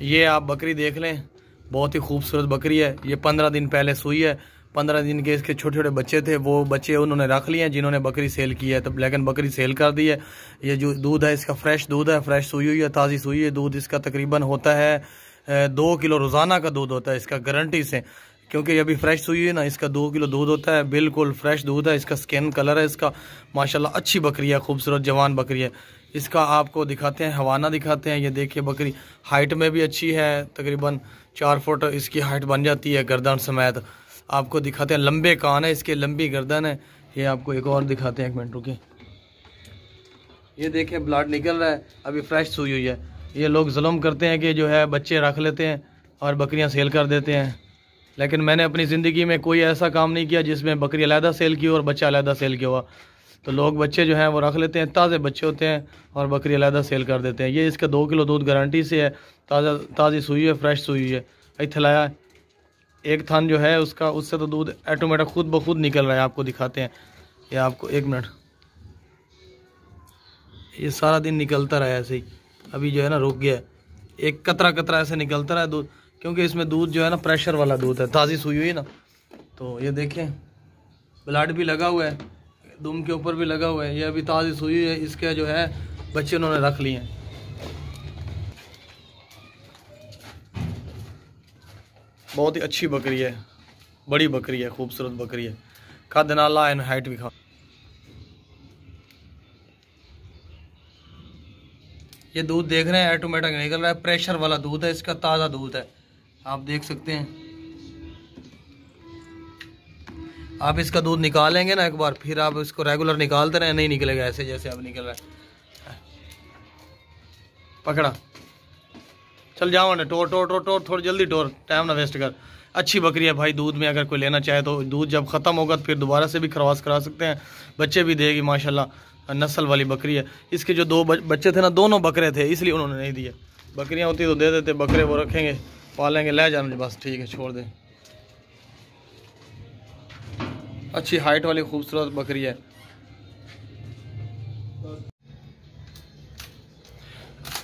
ये आप बकरी देख लें, बहुत ही खूबसूरत बकरी है। ये 15 दिन पहले सूई है। 15 दिन के इसके छोटे छोटे बच्चे थे, वो बच्चे उन्होंने रख लिए हैं जिन्होंने बकरी सेल की है, तब लेकिन बकरी सेल कर दी है। ये जो दूध है इसका फ्रेश दूध है, फ्रेश सूई हुई है, ताज़ी सूई है। दूध इसका तकरीबन होता है 2 किलो रोज़ाना का दूध होता है इसका, गारंटी से, क्योंकि ये अभी फ्रेश सूई है ना। इसका 2 किलो दूध होता है, बिल्कुल फ्रेश दूध है। इसका स्किन कलर है इसका, माशाल्लाह अच्छी बकरी है, खूबसूरत जवान बकरी है। इसका आपको दिखाते हैं, हवाना दिखाते हैं। ये देखिए बकरी हाइट में भी अच्छी है, तकरीबन 4 फुट इसकी हाइट बन जाती है गर्दन समेत। आपको दिखाते हैं, लंबे कान है इसके, लंबी गर्दन है। ये आपको एक और दिखाते हैं, एक मिनट रुकिए। ये देखिए ब्लड निकल रहा है, अभी फ्रेश सूई हुई है। ये लोग जुल्म करते हैं कि जो है बच्चे रख लेते हैं और बकरियां सेल कर देते हैं, लेकिन मैंने अपनी ज़िंदगी में कोई ऐसा काम नहीं किया जिसमें बकरी अलहदा सेल की हो और बच्चा अलहदा सेल किया हुआ। तो लोग बच्चे जो हैं वो रख लेते हैं, ताज़े बच्चे होते हैं और बकरी अलहदा सेल कर देते हैं। ये इसका 2 किलो दूध गारंटी से है, ताज़ी सूई है, फ्रेश सूई है। इत्थे लाया एक थान जो है उसका, उससे तो दूध ऑटोमेटिक खुद ब खुद निकल रहा है। आपको दिखाते हैं, ये आपको एक मिनट, ये सारा दिन निकलता रहा है ऐसे ही, अभी जो है ना रुक गया है। एक कतरा कतरा ऐसे निकलता रहा है दूध, क्योंकि इसमें दूध जो है ना प्रेशर वाला दूध है, ताज़ी सूई हुई ना। तो ये देखें ब्लड भी लगा हुआ है, दुम के ऊपर भी लगा हुआ है। ये अभी ताज़ी सूई है, इसके जो है बच्चे उन्होंने रख लिए हैं। बहुत ही अच्छी बकरी है, बड़ी बकरी है, खूबसूरत बकरी है। कद नाला एंड हाइट भी खा। ये दूध देख रहे हैं ऑटोमेटिक निकल रहा है, प्रेशर वाला दूध है इसका, ताज़ा दूध है, आप देख सकते हैं। आप इसका दूध निकालेंगे ना एक बार, फिर आप इसको रेगुलर निकालते रहे, नहीं निकलेगा ऐसे जैसे अब निकल रहा है। पकड़ा, चल जाओ ना, टोर टोर टोर टोर, थोड़ी जल्दी टोर, टाइम ना वेस्ट कर। अच्छी बकरी है भाई, दूध में अगर कोई लेना चाहे तो दूध जब ख़त्म होगा तो फिर दोबारा से भी क्रॉस करा सकते हैं, बच्चे भी देगी माशाल्लाह। नस्ल वाली बकरी है। इसके जो 2 बच्चे थे ना, दोनों बकरे थे, इसलिए उन्होंने नहीं दिए। बकरियां होती तो दे देते, बकरे वो रखेंगे, पालेंगे, ले जाने बस, ठीक है छोड़ दें। अच्छी हाइट वाली खूबसूरत बकरी है।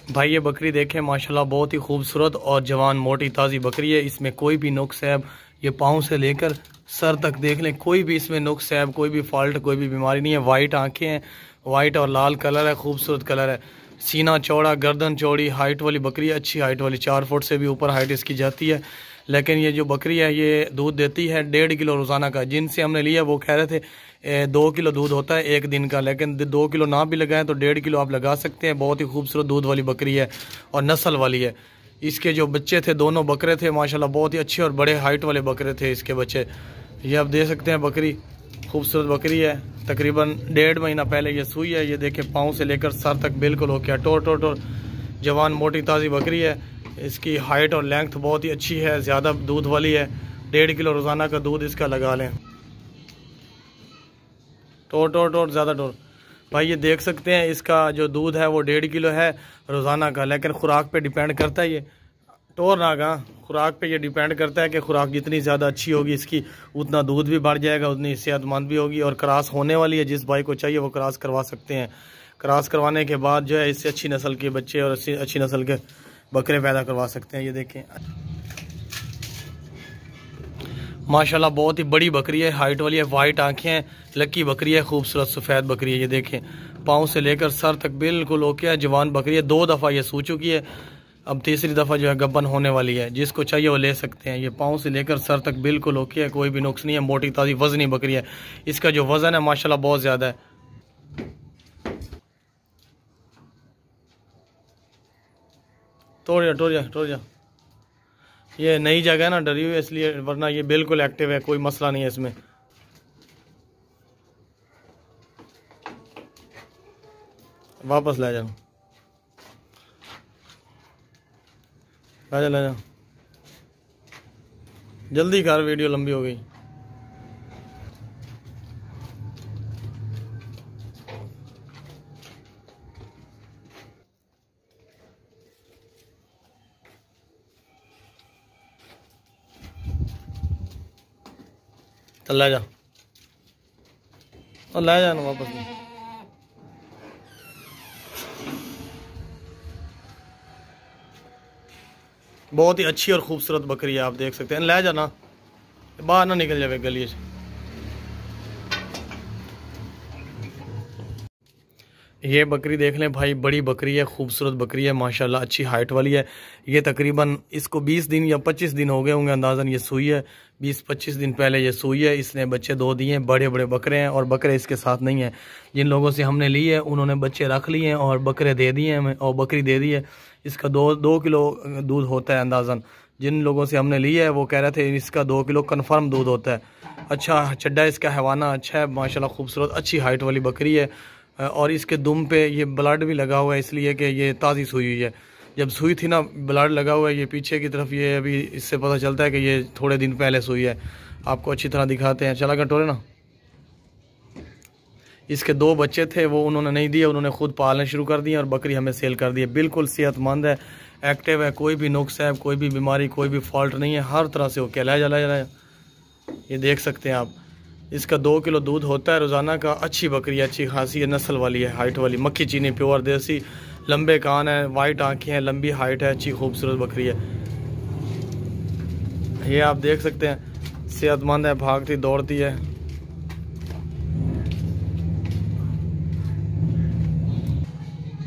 भाई ये बकरी देखें माशाल्लाह, बहुत ही खूबसूरत और जवान मोटी ताज़ी बकरी है। इसमें कोई भी नुक्स है, ये पाँव से लेकर सर तक देख लें, कोई भी इसमें नुक्स है, कोई भी फॉल्ट, कोई भी बीमारी नहीं है। वाइट आंखें हैं, वाइट और लाल कलर है, खूबसूरत कलर है। सीना चौड़ा, गर्दन चौड़ी, हाइट वाली बकरी है, अच्छी हाइट वाली, 4 फुट से भी ऊपर हाइट इसकी जाती है। लेकिन ये जो बकरी है ये दूध देती है 1.5 किलो रोज़ाना का। जिनसे हमने लिया वो कह रहे थे 2 किलो दूध होता है एक दिन का, लेकिन 2 किलो ना भी लगाएं तो 1.5 किलो आप लगा सकते हैं। बहुत ही खूबसूरत दूध वाली बकरी है और नस्ल वाली है। इसके जो बच्चे थे, दोनों बकरे थे माशाल्लाह, बहुत ही अच्छे और बड़े हाइट वाले बकरे थे इसके बच्चे। ये आप देख सकते हैं, बकरी खूबसूरत बकरी है। तकरीबन 1.5 महीना पहले ये सूई है। ये देखें पाँव से लेकर सर तक बिल्कुल हो गया, टोर टोर टोर, जवान मोटी ताज़ी बकरी है। इसकी हाइट और लेंथ बहुत ही अच्छी है, ज़्यादा दूध वाली है। 1.5 किलो रोज़ाना का दूध इसका लगा लें। टोर टोर टोर, ज़्यादा टोर। भाई ये देख सकते हैं, इसका जो दूध है वो 1.5 किलो है रोज़ाना का, लेकिन खुराक पे डिपेंड करता है। ये टोर ना का खुराक पे ये डिपेंड करता है कि खुराक जितनी ज़्यादा अच्छी होगी इसकी, उतना दूध भी बढ़ जाएगा, उतनी सेहतमंद भी होगी। और क्रॉस होने वाली है, जिस भाई को चाहिए वो क्रॉस करवा सकते हैं। क्रॉस करवाने के बाद जो है इससे अच्छी नस्ल के बच्चे और अच्छी नस्ल के बकरे पैदा करवा सकते हैं। ये देखें माशाल्लाह, बहुत ही बड़ी बकरी है, हाइट वाली है, वाइट आंखें हैं, लकी बकरी है, खूबसूरत सफ़ेद बकरी है। ये देखें पाँव से लेकर सर तक बिल्कुल ओके है, जवान बकरी है। 2 दफ़ा ये सू चुकी है, अब तीसरी दफ़ा जो है गब्बन होने वाली है। जिसको चाहिए वो ले सकते हैं। ये पाँव से लेकर सर तक बिल्कुल ओके है, कोई भी नुक्स नहीं है। मोटी ताज़ी वज़नी बकरी है। इसका जो वज़न है माशाल्लाह बहुत ज़्यादा है। तोड़ जा। ये नई जगह है ना, डरी हुई है इसलिए, वरना ये बिल्कुल एक्टिव है, कोई मसला नहीं है इसमें। वापस ले जाओ, ले जा, जल्दी कर, वीडियो लंबी हो गई। तो ले जा, और ले जाना वापस नहीं। बहुत ही अच्छी और खूबसूरत बकरी है, आप देख सकते हैं। ले जाना, बाहर ना निकल जाए गली से। ये बकरी देख लें भाई, बड़ी बकरी है, खूबसूरत बकरी है माशाल्लाह, अच्छी हाइट वाली है। ये तकरीबन इसको 20 दिन या 25 दिन हो गए होंगे अंदाज़न ये सूई है। 20-25 दिन पहले ये सूई है। इसने बच्चे 2 दिए हैं, बड़े बड़े बकरे हैं और बकरे इसके साथ नहीं हैं। जिन लोगों से हमने ली है उन्होंने बच्चे रख लिए हैं और बकरे दे दिए हैं हमें, और बकरी दे दी है। इसका 2 किलो दूध होता है अंदाज़न। जिन लोगों से हमने ली है वो कह रहे थे इसका 2 किलो कन्फर्म दूध होता है। अच्छा चड्डा इसका हैवाना अच्छा है माशाल्लाह, खूबसूरत अच्छी हाइट वाली बकरी है। और इसके दुम पे ये ब्लड भी लगा हुआ है, इसलिए कि ये ताज़ी सूई हुई है। जब सूई थी ना ब्लड लगा हुआ है ये पीछे की तरफ, ये अभी इससे पता चलता है कि ये थोड़े दिन पहले सूई है। आपको अच्छी तरह दिखाते हैं, चला कटोरे ना। इसके 2 बच्चे थे वो उन्होंने नहीं दिए, उन्होंने खुद पालने शुरू कर दिए और बकरी हमें सेल कर दी है। बिल्कुल सेहतमंद है, एक्टिव है, कोई भी नुक्स है, कोई भी बीमारी, कोई भी फॉल्ट नहीं है, हर तरह से ओके। ला ये देख सकते हैं आप। इसका 2 किलो दूध होता है रोज़ाना का। अच्छी बकरी है, अच्छी खासी है, नस्ल वाली है, हाइट वाली, मक्खी चीनी प्योर देसी, लंबे कान है, वाइट आँखें हैं, लंबी हाइट है, अच्छी खूबसूरत बकरी है। ये आप देख सकते हैं, सेहतमंद है, भागती दौड़ती है।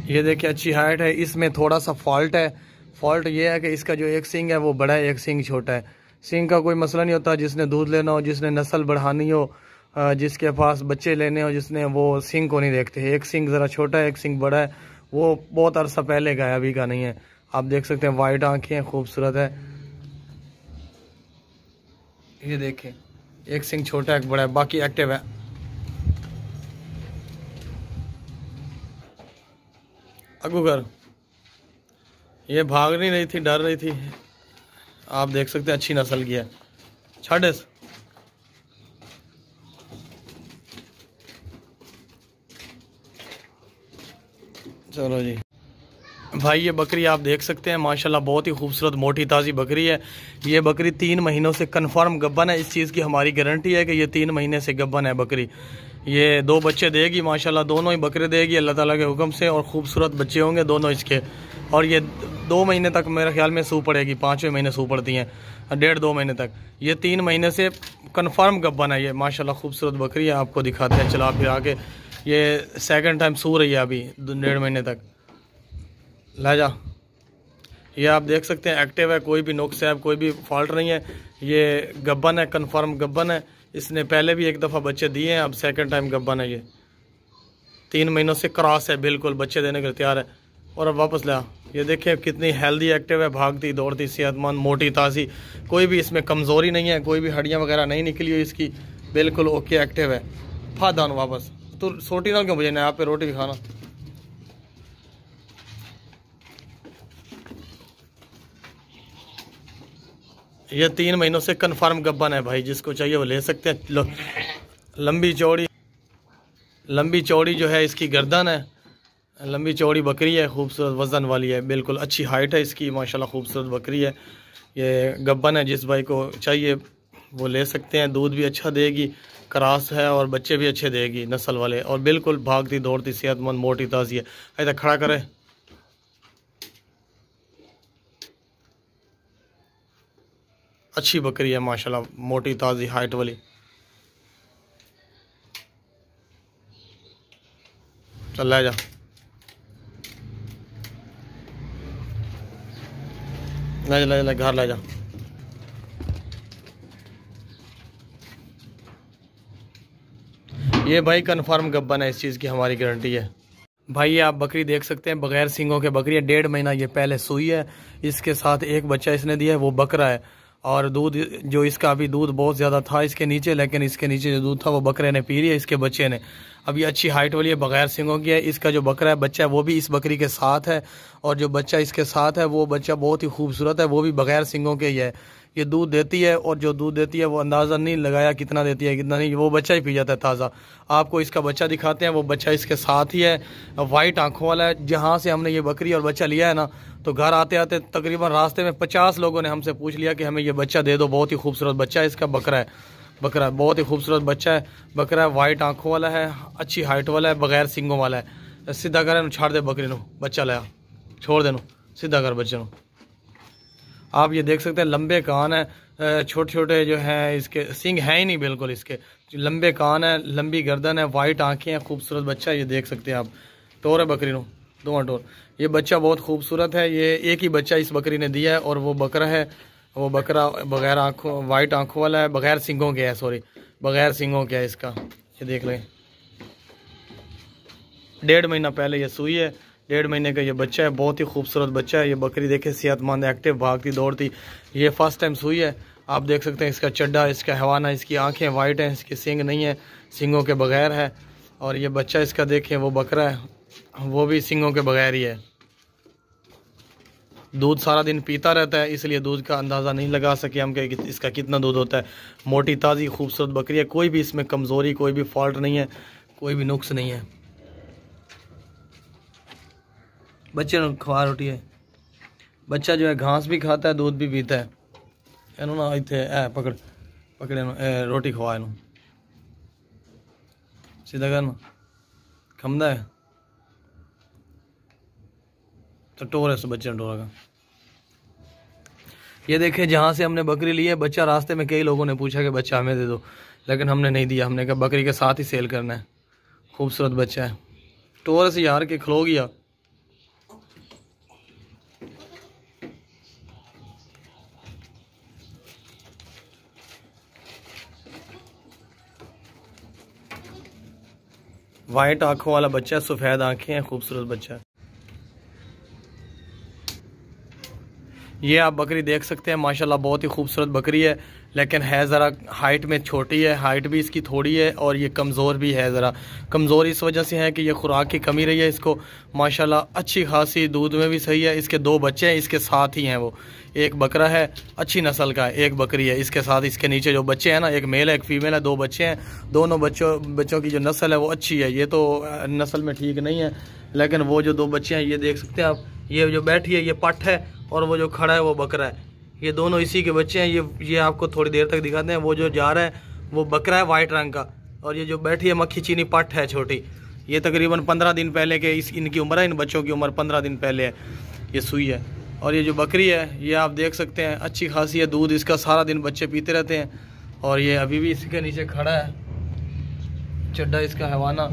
ये देखिए अच्छी हाइट है। इसमें थोड़ा सा फॉल्ट है। फॉल्ट ये है कि इसका जो एक सींग है वो बड़ा है, एक सींग छोटा है। सींग का कोई मसला नहीं होता, जिसने दूध लेना हो, जिसने नस्ल बढ़ानी हो, जिसके पास बच्चे लेने हो, जिसने वो सींग को नहीं देखते। एक सींग ज़रा छोटा है, एक सींग बड़ा है। वो बहुत अरसा पहले का है, अभी का नहीं है। आप देख सकते हैं वाइट आँखें हैं, खूबसूरत है। ये देखें, एक सींग छोटा है, एक बड़ा है, बाकी एक्टिव है। अगुगर ये भाग नहीं रही थी, डर रही थी। आप देख सकते हैं अच्छी नस्ल की है। छाड़े चलो जी भाई, ये बकरी आप देख सकते हैं माशाल्लाह, बहुत ही खूबसूरत मोटी ताज़ी बकरी है। ये बकरी 3 महीनों से कन्फर्म गब्बन है। इस चीज़ की हमारी गारंटी है कि ये 3 महीने से गब्बन है बकरी। ये 2 बच्चे देगी माशाल्लाह, दोनों ही बकरे देगी अल्लाह ताला के हुक्म से, और खूबसूरत बच्चे होंगे दोनों इसके। और ये 2 महीने तक मेरे ख्याल में सू पड़ेगी, 5वें महीने सू पड़ती हैं, 1.5-2 महीने तक। ये 3 महीने से कन्फर्म गब्बन है ये माशाल्लाह, खूबसूरत बकरी है। आपको दिखाते हैं चला फिर आगे। ये सेकंड टाइम सू रही है अभी 1.5 महीने तक। ला जा, ये आप देख सकते हैं एक्टिव है, कोई भी नुक्स है, कोई भी फॉल्ट नहीं है। ये गब्बन है, कन्फर्म गब्बन है। इसने पहले भी 1 दफ़ा बच्चे दिए हैं, अब सेकंड टाइम गब्बन है। ये 3 महीनों से क्रॉस है, बिल्कुल बच्चे देने के लिए तैयार है। और अब वापस ला, ये देखिए कितनी हेल्दी एक्टिव है, भागती दौड़ती सेहतमंद मोटी ताज़ी, कोई भी इसमें कमज़ोरी नहीं है, कोई भी हड्डियाँ वगैरह नहीं निकली हुई इसकी, बिल्कुल ओके एक्टिव है। फादान वापस तो सोटी ना क्यों बजाना, आप पे रोटी भी खाना। ये 3 महीनों से कन्फर्म गब्बन है भाई, जिसको चाहिए वो ले सकते हैं। लंबी चौड़ी जो है इसकी गर्दन है, लंबी चौड़ी बकरी है, खूबसूरत वज़न वाली है, बिल्कुल अच्छी हाइट है इसकी माशाल्लाह, खूबसूरत बकरी है। ये गब्बन है, जिस भाई को चाहिए वो ले सकते हैं। दूध भी अच्छा देगी, क्रॉस है, और बच्चे भी अच्छे देगी नस्ल वाले, और बिल्कुल भागती दौड़ती सेहतमंद मोटी ताज़ी है। ऐसा खड़ा करे, अच्छी बकरी है माशाल्लाह, मोटी ताज़ी हाइट वाली। चल ले जा, ले घर ले जा। ये भाई कन्फर्म गब्बन है, इस चीज़ की हमारी गारंटी है। भाई ये आप बकरी देख सकते हैं, बगैर सींगों के बकरी है। 1.5 महीना ये पहले सूई है। इसके साथ एक बच्चा इसने दिया है, वो बकरा है। और दूध जो इसका अभी दूध बहुत ज़्यादा था इसके नीचे, लेकिन इसके नीचे जो दूध था वो बकरे ने पी लिया, इसके बच्चे ने। अब ये अच्छी हाइट वाली है, बगैर सींगों की है। इसका जो बकरा है बच्चा है वो भी इस बकरी के साथ है, और जो बच्चा इसके साथ है वो बच्चा बहुत ही खूबसूरत है, वो भी बगैर सींगों के ही है। ये दूध देती है, और जो दूध देती है वो अंदाज़ा नहीं लगाया कितना देती है कितना नहीं, वो बच्चा ही पी जाता है ताज़ा। आपको इसका बच्चा दिखाते हैं, वो बच्चा इसके साथ ही है, वाइट आँखों वाला है। जहाँ से हमने ये बकरी और बच्चा लिया है ना, तो घर आते आते तकरीबन रास्ते में 50 लोगों ने हमसे पूछ लिया कि हमें ये बच्चा दे दो, बहुत ही खूबसूरत बच्चा है इसका। बकरा बहुत ही खूबसूरत बच्चा है, बकरा है, वाइट आँखों वाला है, अच्छी हाइट वाला है, बगैर सींगों वाला है। सीधा करें छाड़ दे बकरी नो, बच्चा लाया छोड़ देनो, सीधा कर बच्चे नो। आप ये देख सकते हैं, लंबे कान है, छोटे छोटे जो हैं, इसके सिंग हैं ही नहीं बिल्कुल, इसके लंबे कान है, लंबी गर्दन है, वाइट आंखें हैं, खूबसूरत बच्चा ये देख सकते हैं आप। टोर है बकरी नो, दोनों टोर। ये बच्चा बहुत खूबसूरत है, ये एक ही बच्चा इस बकरी ने दिया है, और वो बकरा है, वो बकरा बगैर आँखों, वाइट आँखों वाला है, बगैर सिंगों के है, सॉरी बगैर सिंगों के है इसका। ये देख लें, 1.5 महीना पहले ये सुई है, 1.5 महीने का ये बच्चा है, बहुत ही खूबसूरत बच्चा है। ये बकरी देखे सेहतमंद, एक्टिव, भागती दौड़ती। ये फर्स्ट टाइम सुई है, आप देख सकते हैं इसका चड्डा, इसका हवाना, इसकी आंखें वाइट हैं, इसके सिंग नहीं है, सिंगों के बगैर है। और ये बच्चा इसका देखें, वो बकरा है, वो भी सिंगों के बगैर ही है। दूध सारा दिन पीता रहता है, इसलिए दूध का अंदाज़ा नहीं लगा सके हम कि इसका कितना दूध होता है। मोटी ताज़ी खूबसूरत बकरी है, कोई भी इसमें कमज़ोरी, कोई भी फॉल्ट नहीं है, कोई भी नुक्स नहीं है। बच्चे खवा रोटी है, बच्चा जो है घास भी खाता है, दूध भी पीता है। इन्हों ना इतने पकड़ पकड़े रोटी खवा इनू सीधा करना खमदा है तो टोर है बच्चे टोरा का। ये देखें, जहाँ से हमने बकरी ली है, बच्चा रास्ते में कई लोगों ने पूछा कि बच्चा हमें दे दो, लेकिन हमने नहीं दिया। हमने कहा बकरी के साथ ही सेल करना है। खूबसूरत बच्चा है, टोर से यार के खलो गया। वाइट आंखों वाला बच्चा, सफ़ेद आंखें हैं, खूबसूरत बच्चा है। ये आप बकरी देख सकते हैं, माशाल्लाह बहुत ही खूबसूरत बकरी है, लेकिन है ज़रा हाइट में छोटी है, हाइट भी इसकी थोड़ी है, और ये कमज़ोर भी है। ज़रा कमज़ोर इस वजह से है कि ये खुराक की कमी रही है इसको। माशाल्लाह अच्छी खासी, दूध में भी सही है। इसके 2 बच्चे हैं, इसके साथ ही हैं, वो एक बकरा है अच्छी नस्ल का, एक बकरी है इसके साथ। इसके नीचे जो बच्चे हैं ना, एक मेल है एक फीमेल है, 2 बच्चे हैं। दोनों बच्चों की जो नस्ल है वो अच्छी है। ये तो नस्ल में ठीक नहीं है, लेकिन वो जो 2 बच्चे हैं, ये देख सकते हैं आप, ये जो बैठी है ये पट है, और वो जो खड़ा है वो बकरा है। ये दोनों इसी के बच्चे हैं। ये आपको थोड़ी देर तक दिखाते हैं। वो जो जा रहा है वो बकरा है वाइट रंग का, और ये जो बैठी है मक्खी चीनी पट है छोटी। ये तकरीबन 15 दिन पहले के इनकी उम्र है, इन बच्चों की उम्र 15 दिन पहले है, ये सुई है। और ये जो बकरी है, ये आप देख सकते हैं अच्छी खासी है, दूध इसका सारा दिन बच्चे पीते रहते हैं। और ये अभी भी इसके नीचे खड़ा है, चड्डा इसका हवाना,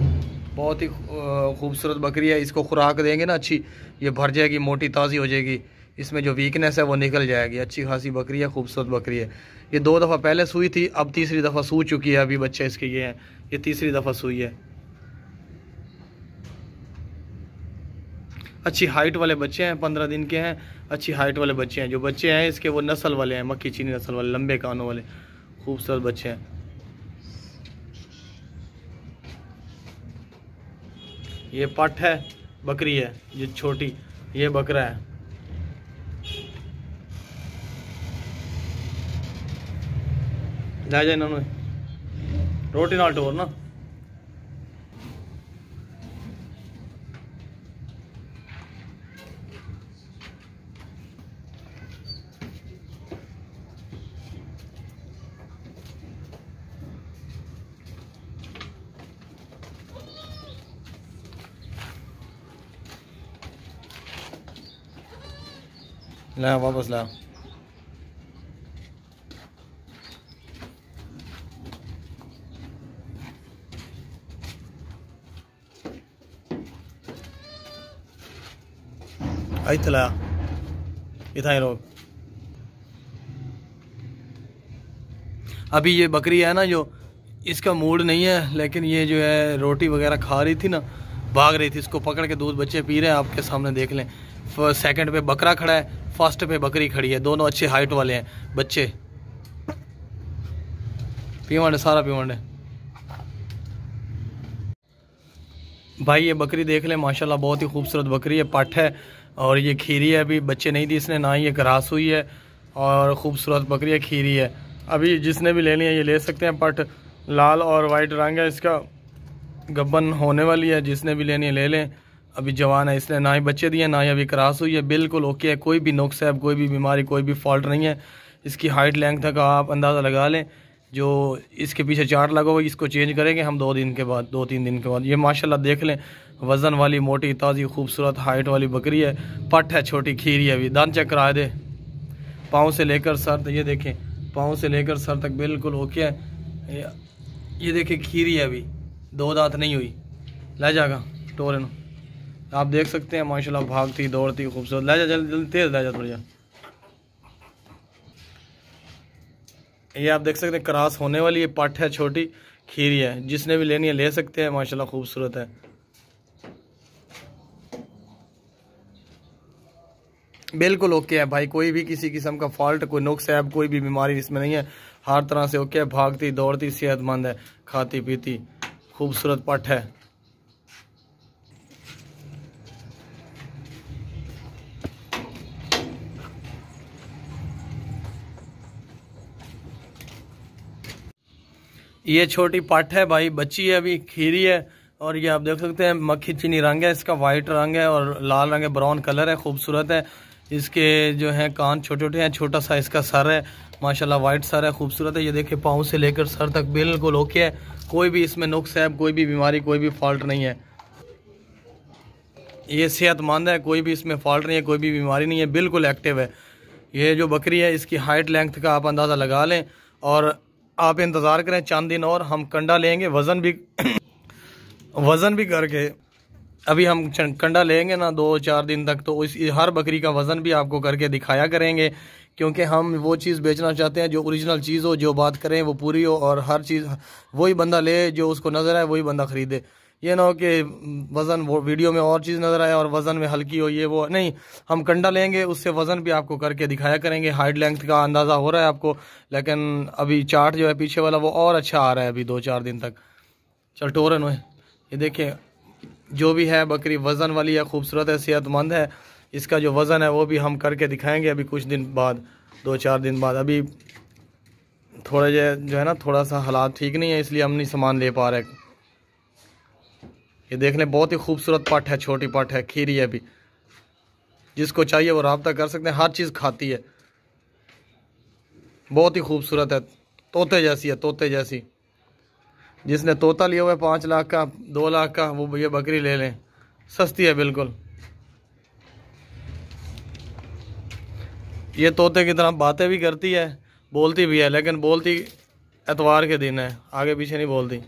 बहुत ही खूबसूरत बकरी है। इसको खुराक देंगे ना अच्छी, ये भर जाएगी, मोटी ताज़ी हो जाएगी, इसमें जो वीकनेस है वो निकल जाएगी। अच्छी खासी बकरी है, खूबसूरत बकरी है। ये 2 दफ़ा पहले सुई थी, अब तीसरी दफ़ा सू चुकी है। अभी बच्चे इसके ये हैं, ये तीसरी दफ़ा सुई है। अच्छी हाइट वाले बच्चे हैं, 15 दिन के हैं, अच्छी हाइट वाले बच्चे हैं। जो बच्चे हैं इसके वो नस्ल वाले हैं, मक्खी चीनी नस्ल वाले, लंबे कानों वाले खूबसूरत बच्चे हैं। ये पट है, बकरी है ये छोटी, ये बकरा है। जा जा इन्होंने रोटी नाल टोर ना। ला वापस ला। इतला इतना लोग। अभी ये बकरी है ना, जो इसका मूड नहीं है, लेकिन ये जो है रोटी वगैरह खा रही थी ना, भाग रही थी, इसको पकड़ के दूध बच्चे पी रहे हैं, आपके सामने देख लें। सेकंड पे बकरा खड़ा है, फर्स्ट पे बकरी खड़ी है, दोनों अच्छे हाइट वाले हैं बच्चे। पीवंड सारा पीवंड है भाई। ये बकरी देख लें, माशाल्लाह बहुत ही खूबसूरत बकरी है, पट है, और ये खीरी है। अभी बच्चे नहीं दी इसने, ना ही ये ग्रास हुई है, और खूबसूरत बकरी है, खीरी है। अभी जिसने भी लेनी है ये ले सकते हैं। पट लाल और वाइट रंग है इसका, गब्बन होने वाली है, जिसने भी लेनी है ले लें। अभी जवान है, इसने ना ही बच्चे दिए, ना ही अभी क्रॉस हुई है, बिल्कुल ओके है। कोई भी नुक्स है, कोई भी बीमारी, कोई भी फॉल्ट नहीं है। इसकी हाइट लेंथ का आप अंदाज़ा लगा लें। जो इसके पीछे चार्ट लगा हुआ, इसको चेंज करेंगे हम 2 दिन के बाद, 2-3 दिन के बाद। ये माशाल्लाह देख लें, वज़न वाली, मोटी, ताज़ी, खूबसूरत हाइट वाली बकरी है, पट है, छोटी, खीरी है। अभी दांत चेक करा दे, पाँव से लेकर सर तक, ये देखें पाँव से लेकर सर तक बिल्कुल ओके है। ये देखें खीरी है, अभी 2 दांत नहीं हुई। ले जाएगा टोरन, आप देख सकते हैं माशाल्लाह, भागती दौड़ती खूबसूरत। ले जा जल्दी जल्दी, तेज ले जा थोड़ी। ये आप देख सकते हैं क्रॉस होने वाली ये पट है, छोटी खीरी है, जिसने भी लेनी है ले सकते हैं, माशाल्लाह खूबसूरत है। बिल्कुल ओके है भाई, कोई भी किसी किस्म का फॉल्ट, कोई नुक्स है, कोई भी बीमारी इसमें नहीं है, हर तरह से ओके है। भागती दौड़ती सेहतमंद है, खाती पीती खूबसूरत पट है। ये छोटी पट है भाई, बच्ची है अभी, खीरी है। और ये आप देख सकते हैं मक्खी चीनी रंग है इसका, वाइट रंग है और लाल रंग है, ब्राउन कलर है, खूबसूरत है। इसके जो है कान छोटे छोटे हैं, छोटा सा इसका सर है, माशाल्लाह वाइट सर है, खूबसूरत है। ये देखिए पाँव से लेकर सर तक बिल्कुल ओके है, कोई भी इसमें नुक्स है, कोई भी बीमारी, कोई भी फॉल्ट नहीं है। ये सेहतमंद है, कोई भी इसमें फॉल्ट नहीं है, कोई भी बीमारी नहीं है, बिल्कुल एक्टिव है। ये जो बकरी है इसकी हाइट लेंथ का आप अंदाज़ा लगा लें और आप इंतज़ार करें चंद दिन और, हम कंडा लेंगे, वज़न भी वज़न भी करके अभी हम कंडा लेंगे ना 2-4 दिन तक, तो इस हर बकरी का वज़न भी आपको करके दिखाया करेंगे, क्योंकि हम वो चीज़ बेचना चाहते हैं जो ओरिजिनल चीज़ हो, जो बात करें वो पूरी हो, और हर चीज़ वही बंदा ले जो उसको नज़र आए, वही बंदा ख़रीदे। ये ना हो कि वज़न वो वीडियो में और चीज़ नज़र आए और वज़न में हल्की हो, ये वो नहीं। हम कंडा लेंगे, उससे वज़न भी आपको करके दिखाया करेंगे, हाइट लेंथ का अंदाज़ा हो रहा है आपको। लेकिन अभी चार्ट जो है पीछे वाला वो और अच्छा आ रहा है अभी 2-4 दिन तक। चल टोरन हुए, ये देखें जो भी है बकरी वज़न वाली है, खूबसूरत है, सेहतमंद है। इसका जो वज़न है वो भी हम करके दिखाएंगे अभी कुछ दिन बाद, 2-4 दिन बाद। अभी थोड़ा जो है ना, थोड़ा सा हालात ठीक नहीं है, इसलिए हम नहीं सामान ले पा रहे। ये देख लें, बहुत ही खूबसूरत पट है, छोटी पट है, खीरी है अभी। जिसको चाहिए वो रब्ता कर सकते हैं, हर चीज़ खाती है, बहुत ही खूबसूरत है, तोते जैसी है, तोते जैसी। जिसने तोता लिया हुआ है 5 लाख का, 2 लाख का, वो ये बकरी ले लें, सस्ती है बिल्कुल। ये तोते की तरह बातें भी करती है, बोलती भी है, लेकिन बोलती एतवार के दिन है, आगे पीछे नहीं बोलती।